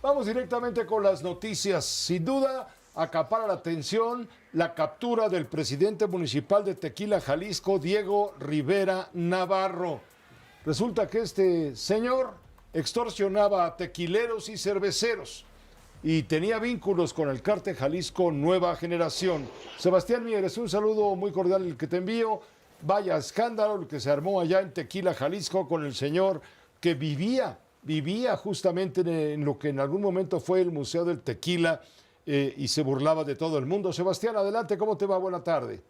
Vamos directamente con las noticias. Sin duda, acapara la atención la captura del presidente municipal de Tequila, Jalisco, Diego Rivera Navarro. Resulta que este señor extorsionaba a tequileros y cerveceros y tenía vínculos con el cártel Jalisco Nueva Generación. Sebastián Mieres, un saludo muy cordial el que te envío. Vaya escándalo el que se armó allá en Tequila, Jalisco, con el señor que vivía justamente en lo que en algún momento fue el Museo del Tequila y se burlaba de todo el mundo. Sebastián, adelante, ¿cómo te va? Buena tarde.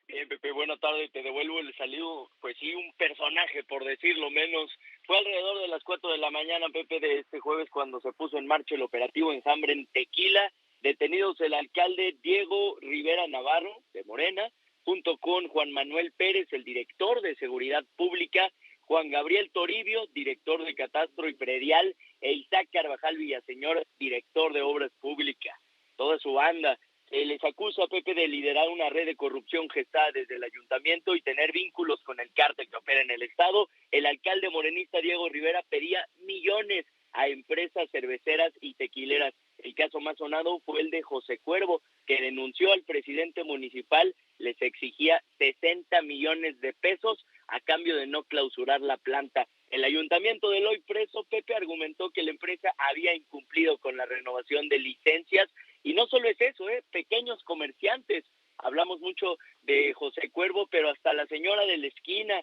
Bien, Pepe, buena tarde, te devuelvo el saludo. Pues sí, un personaje, por decirlo menos. Fue alrededor de las 4 de la mañana, Pepe, de este jueves cuando se puso en marcha el operativo Enjambre en Tequila. Detenidos el alcalde Diego Rivera Navarro, de Morena, junto con Juan Manuel Pérez, el director de Seguridad Pública, Juan Gabriel Toribio, director de Catastro y Predial, e Isaac Carvajal Villaseñor, director de Obras Públicas. Toda su banda les acusa a Pepe de liderar una red de corrupción gestada desde el ayuntamiento y tener vínculos con el cártel que opera en el estado. El alcalde morenista Diego Rivera pedía millones a empresas cerveceras y tequileras. El caso más sonado fue el de José Cuervo, que denunció al presidente municipal, les exigía 60 millones de pesos a cambio de no clausurar la planta. El ayuntamiento del hoy preso, Pepe, argumentó que la empresa había incumplido con la renovación de licencias. Y no solo es eso, pequeños comerciantes. Hablamos mucho de José Cuervo, pero hasta la señora de la esquina,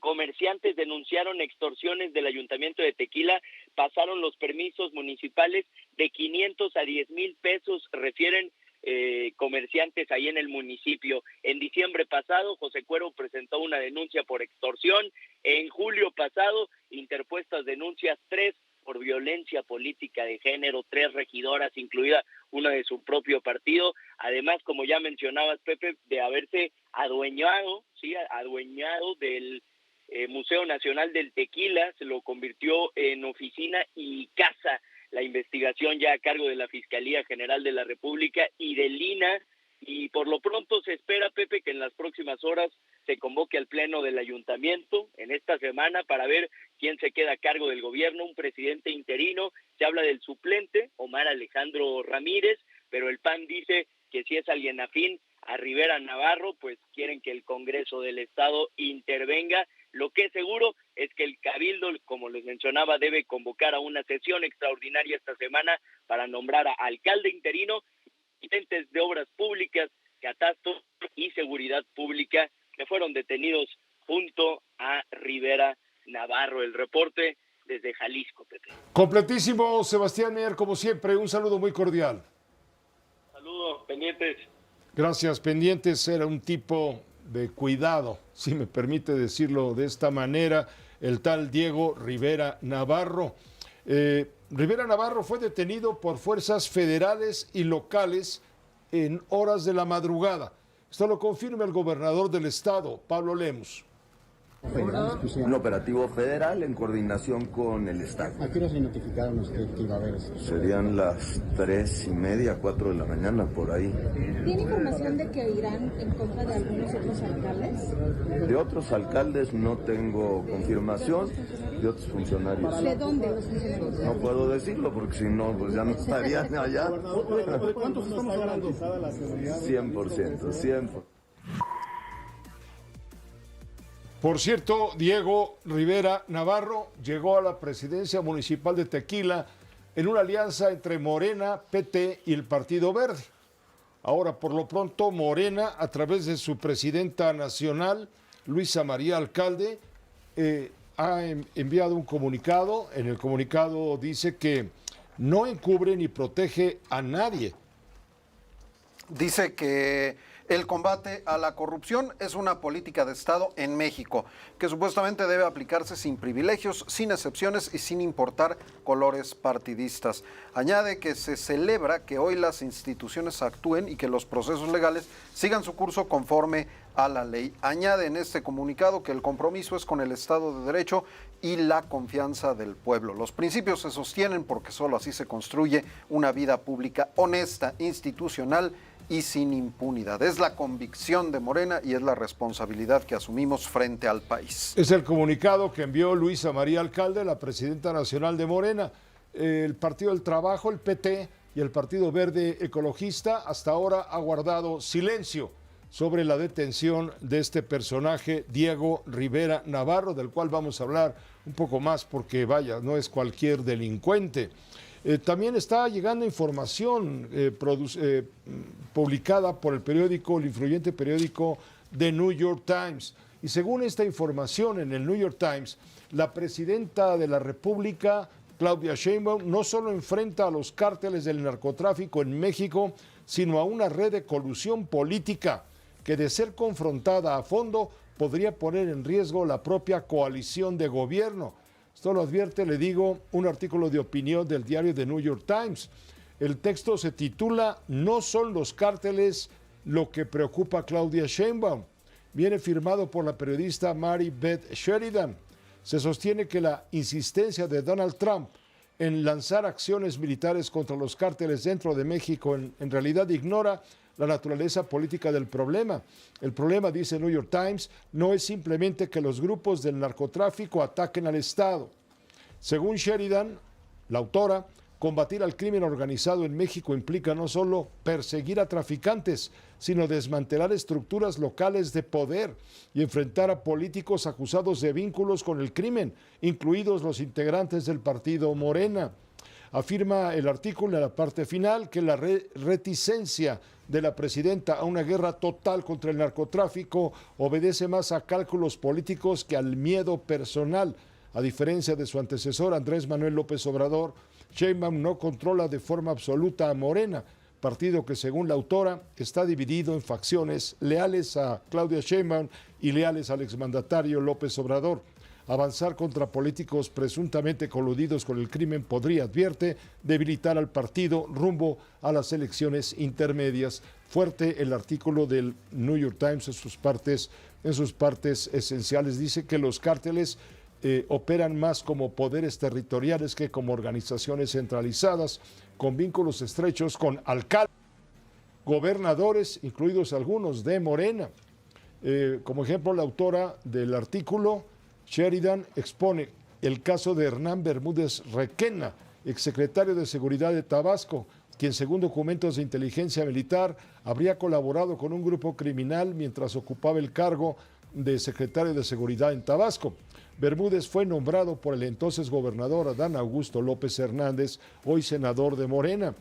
comerciantes denunciaron extorsiones del ayuntamiento de Tequila, pasaron los permisos municipales de 500 a 10,000 pesos, refieren comerciantes ahí en el municipio. En diciembre pasado, José Cuervo presentó una denuncia por extorsión. En julio pasado, interpuestas denuncias 3 por violencia política de género, 3 regidoras, incluida una de su propio partido. Además, como ya mencionabas, Pepe, de haberse adueñado del Museo Nacional del Tequila, se lo convirtió en oficina y casa. La investigación ya a cargo de la Fiscalía General de la República y del INAH, y por lo pronto se espera, Pepe, que en las próximas horas se convoque al pleno del ayuntamiento en esta semana para ver quién se queda a cargo del gobierno, un presidente interino. Se habla del suplente, Omar Alejandro Ramírez, pero el PAN dice que si es alguien afín a Rivera Navarro, pues quieren que el Congreso del Estado intervenga. Lo que es seguro es que el Cabildo, como les mencionaba, debe convocar a una sesión extraordinaria esta semana para nombrar a alcalde interino, agentes de obras públicas, catastro y seguridad pública que fueron detenidos junto a Rivera Navarro. El reporte desde Jalisco, Pepe. Completísimo, Sebastián Mier, como siempre, un saludo muy cordial. Saludos, pendientes. Gracias, pendientes. Era un tipo de cuidado, si me permite decirlo de esta manera, el tal Diego Rivera Navarro. Rivera Navarro fue detenido por fuerzas federales y locales en horas de la madrugada. Esto lo confirma el gobernador del estado, Pablo Lemus. Un operativo federal en coordinación con el Estado. ¿A qué hora se notificaron ustedes que iba a haber eso? Serían las 3:30, 4 de la mañana, por ahí. ¿Tiene información de que irán en contra de algunos otros alcaldes? De otros alcaldes no tengo confirmación, de otros funcionarios. ¿De dónde los funcionarios? No puedo decirlo porque si no, pues ya no estarían allá. ¿De cuántos estamos hablando? 100%, 100%. Por cierto, Diego Rivera Navarro llegó a la presidencia municipal de Tequila en una alianza entre Morena, PT y el Partido Verde. Ahora, por lo pronto, Morena, a través de su presidenta nacional, Luisa María Alcalde, ha enviado un comunicado. En el comunicado dice que no encubre ni protege a nadie. Dice que el combate a la corrupción es una política de Estado en México, que supuestamente debe aplicarse sin privilegios, sin excepciones y sin importar colores partidistas. Añade que se celebra que hoy las instituciones actúen y que los procesos legales sigan su curso conforme a la ley. Añade en este comunicado que el compromiso es con el Estado de Derecho y la confianza del pueblo. Los principios se sostienen porque solo así se construye una vida pública honesta, institucional y sin impunidad. Es la convicción de Morena y es la responsabilidad que asumimos frente al país. Es el comunicado que envió Luisa María Alcalde, la presidenta nacional de Morena. El Partido del Trabajo, el PT, y el Partido Verde Ecologista hasta ahora ha guardado silencio sobre la detención de este personaje, Diego Rivera Navarro, del cual vamos a hablar un poco más porque, vaya, no es cualquier delincuente. También está llegando información publicada por el influyente periódico The New York Times. Y según esta información en el New York Times, la presidenta de la República, Claudia Sheinbaum, no solo enfrenta a los cárteles del narcotráfico en México, sino a una red de colusión política que, de ser confrontada a fondo, podría poner en riesgo la propia coalición de gobierno. Esto lo advierte, le digo, un artículo de opinión del diario The New York Times. El texto se titula "No son los cárteles lo que preocupa a Claudia Sheinbaum". Viene firmado por la periodista Mary Beth Sheridan. Se sostiene que la insistencia de Donald Trump en lanzar acciones militares contra los cárteles dentro de México en realidad ignora la naturaleza política del problema. El problema, dice el New York Times, no es simplemente que los grupos del narcotráfico ataquen al Estado. Según Sheridan, la autora, combatir al crimen organizado en México implica no solo perseguir a traficantes, sino desmantelar estructuras locales de poder y enfrentar a políticos acusados de vínculos con el crimen, incluidos los integrantes del partido Morena. Afirma el artículo en la parte final que la reticencia de la presidenta a una guerra total contra el narcotráfico obedece más a cálculos políticos que al miedo personal. A diferencia de su antecesor Andrés Manuel López Obrador, Sheinbaum no controla de forma absoluta a Morena, partido que, según la autora, está dividido en facciones leales a Claudia Sheinbaum y leales al exmandatario López Obrador. Avanzar contra políticos presuntamente coludidos con el crimen podría, advierte, debilitar al partido rumbo a las elecciones intermedias. Fuerte el artículo del New York Times en sus partes esenciales. Dice que los cárteles operan más como poderes territoriales que como organizaciones centralizadas, con vínculos estrechos con alcaldes, gobernadores, incluidos algunos de Morena. Como ejemplo, la autora del artículo, Sheridan, expone el caso de Hernán Bermúdez Requena, exsecretario de Seguridad de Tabasco, quien, según documentos de inteligencia militar, habría colaborado con un grupo criminal mientras ocupaba el cargo de secretario de Seguridad en Tabasco. Bermúdez fue nombrado por el entonces gobernador Adán Augusto López Hernández, hoy senador de Morena.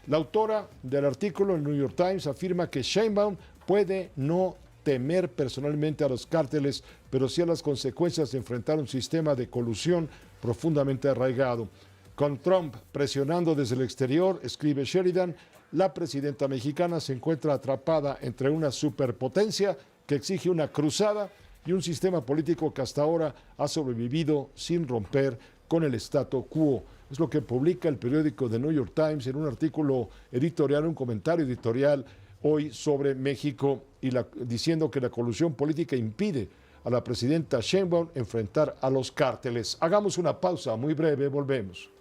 La autora del artículo en el New York Times afirma que Sheinbaum puede no temer personalmente a los cárteles, pero sí a las consecuencias de enfrentar un sistema de colusión profundamente arraigado. Con Trump presionando desde el exterior, escribe Sheridan, la presidenta mexicana se encuentra atrapada entre una superpotencia que exige una cruzada y un sistema político que hasta ahora ha sobrevivido sin romper con el statu quo. Es lo que publica el periódico The New York Times en un artículo editorial, un comentario editorial hoy sobre México, diciendo que la colusión política impide a la presidenta Sheinbaum enfrentar a los cárteles. Hagamos una pausa muy breve, volvemos.